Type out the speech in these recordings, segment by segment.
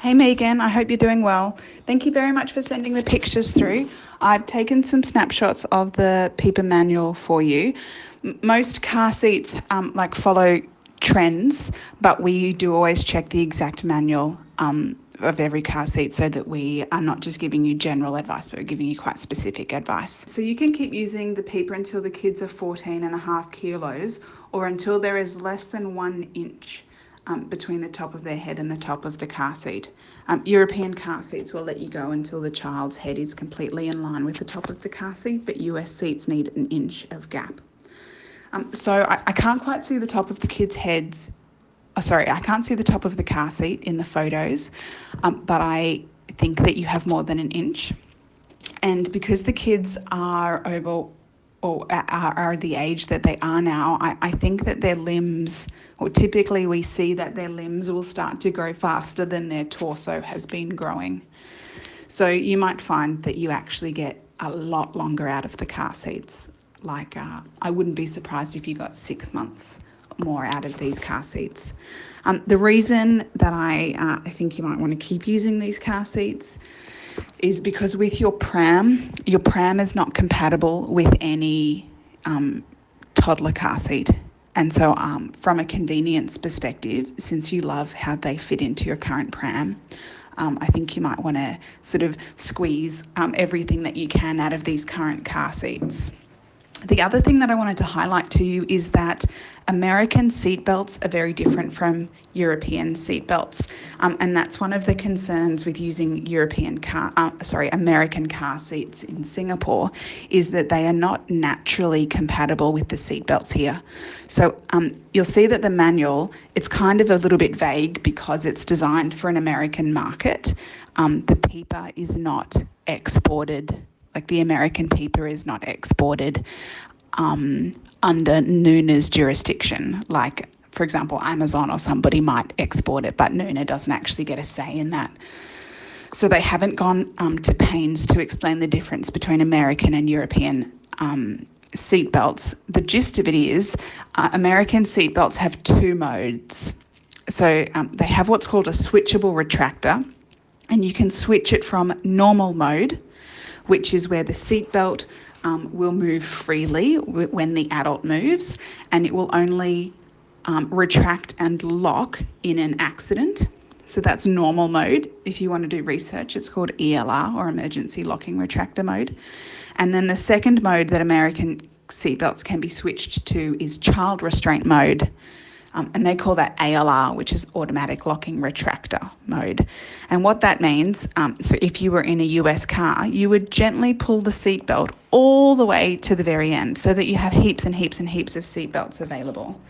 Hey Megan, I hope you're doing well. Thank you very much for sending the pictures through. I've taken some snapshots of the Pipa manual for you. Most car seats follow trends, but we do always check the exact manual of every car seat so that we are not just giving you general advice, but we're giving you quite specific advice. So you can keep using the Pipa until the kids are 14.5 kilos or until there is less than 1 inch between the top of their head and the top of the car seat. European car seats will let you go until the child's head is completely in line with the top of the car seat, but US seats need 1 inch of gap. So I can't quite see the top of the kids' heads. I can't see the top of the car seat in the photos, but I think that you have more than 1 inch. And because the kids are over or are the age that they are now, I think that their limbs, or typically we see that their limbs will start to grow faster than their torso has been growing. So you might find that you actually get a lot longer out of the car seats. I wouldn't be surprised if you got 6 months more out of these car seats. The reason that I think you might want to keep using these car seats is because with your pram is not compatible with any toddler car seat. And so from a convenience perspective, since you love how they fit into your current pram, I think you might want to sort of squeeze everything that you can out of these current car seats. The other thing that I wanted to highlight to you is that American seatbelts are very different from European seatbelts, and that's one of the concerns with using American car seats in Singapore, is that they are not naturally compatible with the seatbelts here. So you'll see that the manual, it's kind of a little bit vague because it's designed for an American market. The Pipa is not exported. Like the American Pipa is not exported under Nuna's jurisdiction. Like, for example, Amazon or somebody might export it, but Nuna doesn't actually get a say in that. So they haven't gone to pains to explain the difference between American and European seatbelts. The gist of it is American seatbelts have 2 modes. So they have what's called a switchable retractor, and you can switch it from normal mode, which is where the seatbelt will move freely when the adult moves, and it will only retract and lock in an accident. So that's normal mode. If you want to do research, it's called ELR, or emergency locking retractor mode. And then the second mode that American seatbelts can be switched to is child restraint mode. And they call that ALR, which is automatic locking retractor mode. And what that means, so if you were in a US car, you would gently pull the seatbelt all the way to the very end so that you have heaps and heaps and heaps of seatbelts available.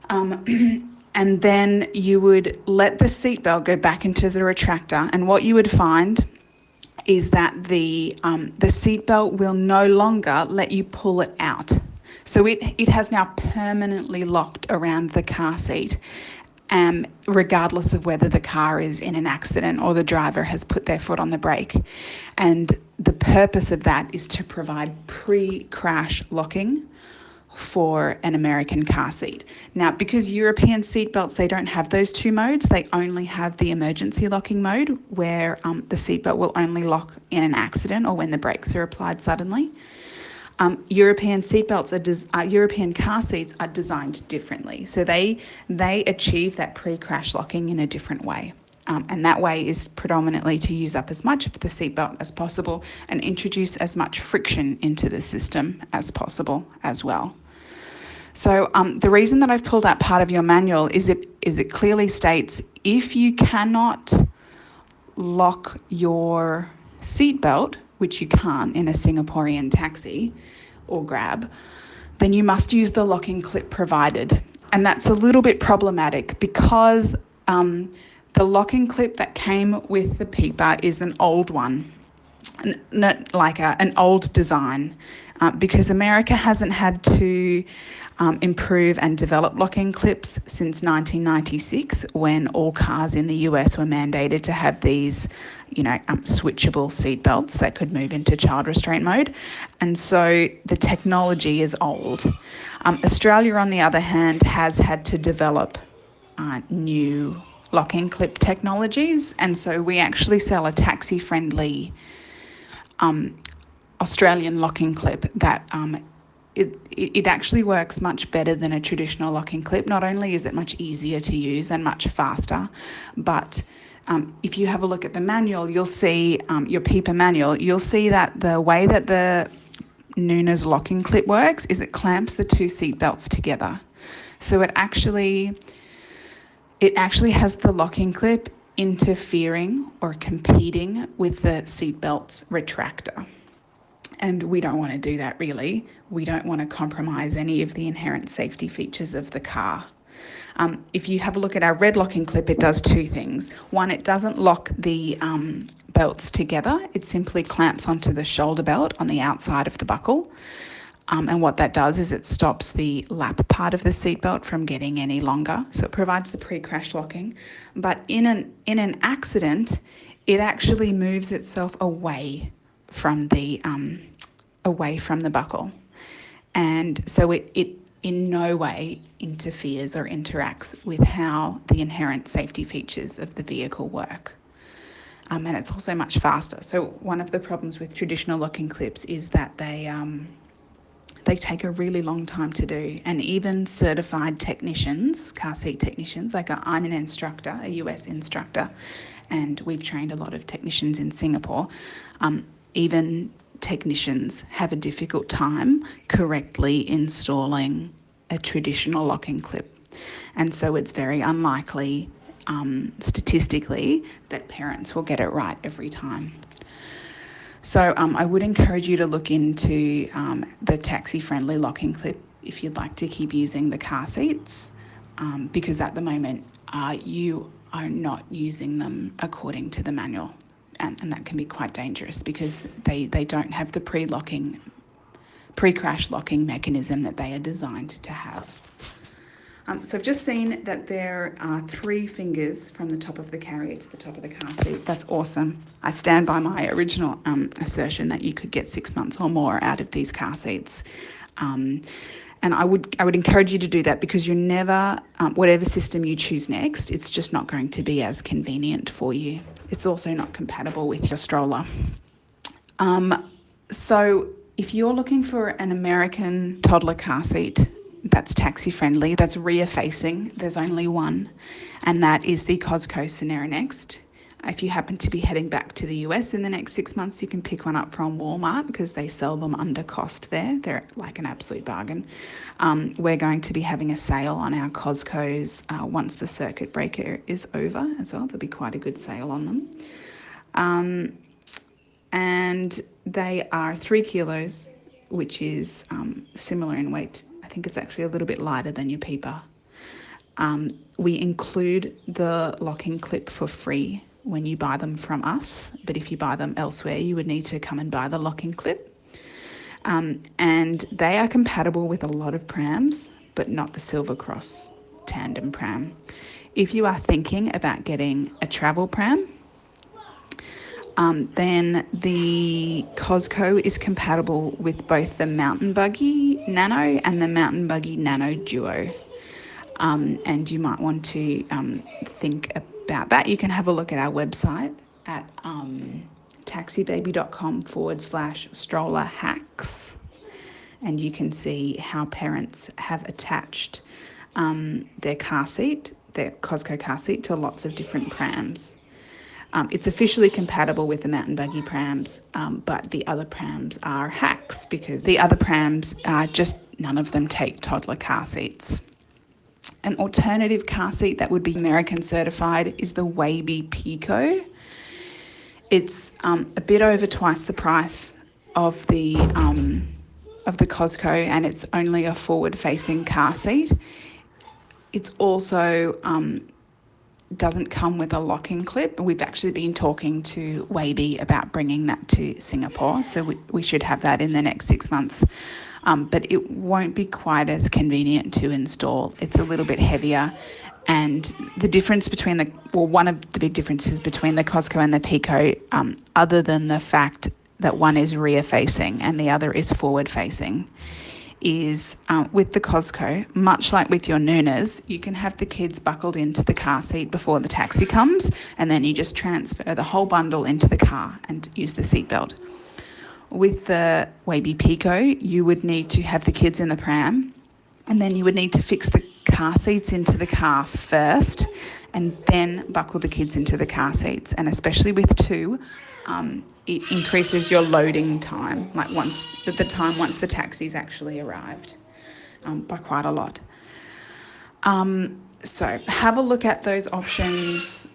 And then you would let the seatbelt go back into the retractor, and what you would find is that the seatbelt will no longer let you pull it out. So it has now permanently locked around the car seat, regardless of whether the car is in an accident or the driver has put their foot on the brake. And the purpose of that is to provide pre-crash locking for an American car seat. Now, because European seatbelts, they don't have those 2 modes, they only have the emergency locking mode where the seatbelt will only lock in an accident or when the brakes are applied suddenly. European European car seats are designed differently. So they achieve that pre-crash locking in a different way. And that way is predominantly to use up as much of the seatbelt as possible and introduce as much friction into the system as possible as well. So the reason that I've pulled out part of your manual is it clearly states if you cannot lock your seatbelt, which you can't in a Singaporean taxi or Grab, then you must use the locking clip provided. And that's a little bit problematic because the locking clip that came with the Pipa is an old one, not like an old design, because America hasn't had to improve and develop locking clips since 1996, when all cars in the US were mandated to have these, switchable seatbelts that could move into child restraint mode. And so the technology is old. Australia, on the other hand, has had to develop new locking clip technologies, and so we actually sell a taxi-friendly Australian locking clip that it actually works much better than a traditional locking clip. Not only is it much easier to use and much faster, but if you have a look at the manual, you'll see your Pipa manual, you'll see that the way that the Nuna's locking clip works is it clamps the two seat belts together. So it actually has the locking clip interfering or competing with the seatbelt's retractor. And we don't want to do that, really. We don't want to compromise any of the inherent safety features of the car. If you have a look at our red locking clip, it does two things. One, it doesn't lock the belts together. It simply clamps onto the shoulder belt on the outside of the buckle. And what that does is it stops the lap part of the seatbelt from getting any longer. So it provides the pre-crash locking. But in an accident, it actually moves itself away from the buckle. And so it in no way interferes or interacts with how the inherent safety features of the vehicle work. And it's also much faster. So one of the problems with traditional locking clips is that they take a really long time to do, and even certified technicians, car seat technicians, like I'm an instructor, a US instructor, and we've trained a lot of technicians in Singapore, even technicians have a difficult time correctly installing a traditional locking clip. And so it's very unlikely, statistically, that parents will get it right every time. So I would encourage you to look into the taxi-friendly locking clip if you'd like to keep using the car seats, because at the moment you are not using them according to the manual, and that can be quite dangerous because they don't have the pre-crash locking mechanism that they are designed to have. So I've just seen that there are 3 fingers from the top of the carrier to the top of the car seat. That's awesome. I stand by my original assertion that you could get 6 months or more out of these car seats. And I would encourage you to do that, because you're never, whatever system you choose next, it's just not going to be as convenient for you. It's also not compatible with your stroller. So if you're looking for an American toddler car seat that's taxi friendly, that's rear facing, there's only one, and that is the Costco Sonera Next. If you happen to be heading back to the US in the next 6 months, you can pick one up from Walmart because they sell them under cost there. They're like an absolute bargain. We're going to be having a sale on our Costco's once the circuit breaker is over as well. There'll be quite a good sale on them. And they are 3 kilos, which is similar in weight. I think it's actually a little bit lighter than your Pipa. We include the locking clip for free when you buy them from us, but if you buy them elsewhere, you would need to come and buy the locking clip. And they are compatible with a lot of prams, but not the Silvercross Tandem pram. If you are thinking about getting a travel pram, then the Costco is compatible with both the Mountain Buggy Nano and the Mountain Buggy Nano Duo. And you might want to think about that. You can have a look at our website at taxibaby.com/stroller hacks, and you can see how parents have attached their car seat, their Costco car seat, to lots of different prams. It's officially compatible with the Mountain Buggy prams, but the other prams are hacks because the other prams just none of them take toddler car seats. An alternative car seat that would be American certified is the Waby Pico. It's a bit over twice the price of the Costco, and it's only a forward-facing car seat. It's also doesn't come with a locking clip. We've actually been talking to Waby about bringing that to Singapore, so we should have that in the next 6 months. But it won't be quite as convenient to install. It's a little bit heavier, and the difference between one of the big differences between the Costco and the Pico, other than the fact that one is rear facing and the other is forward facing, is with the Cosco, much like with your Nunas, you can have the kids buckled into the car seat before the taxi comes, and then you just transfer the whole bundle into the car and use the seatbelt. With the Wavy Pico, you would need to have the kids in the pram, and then you would need to fix the car seats into the car first and then buckle the kids into the car seats. And especially with two, it increases your loading time, like once the taxi's actually arrived, by quite a lot. So have a look at those options.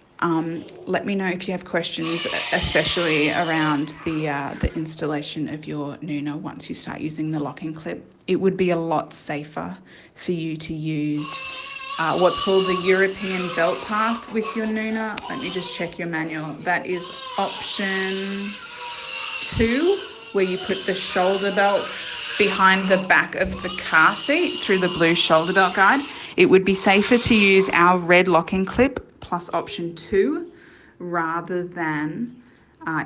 Let me know if you have questions, especially around the installation of your Nuna once you start using the locking clip. It would be a lot safer for you to use what's called the European belt path with your Nuna. Let me just check your manual. That is option 2, where you put the shoulder belt behind the back of the car seat through the blue shoulder belt guide. It would be safer to use our red locking clip plus option 2 rather than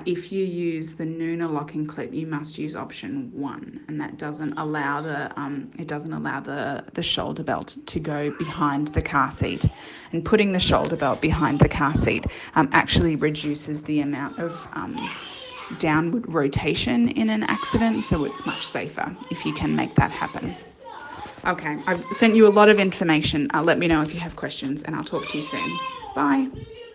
if you use the Nuna locking clip, you must use option 1, and that doesn't allow the shoulder belt to go behind the car seat. And putting the shoulder belt behind the car seat actually reduces the amount of downward rotation in an accident, so it's much safer if you can make that happen. Okay, I've sent you a lot of information. Let me know if you have questions, and I'll talk to you soon. Bye.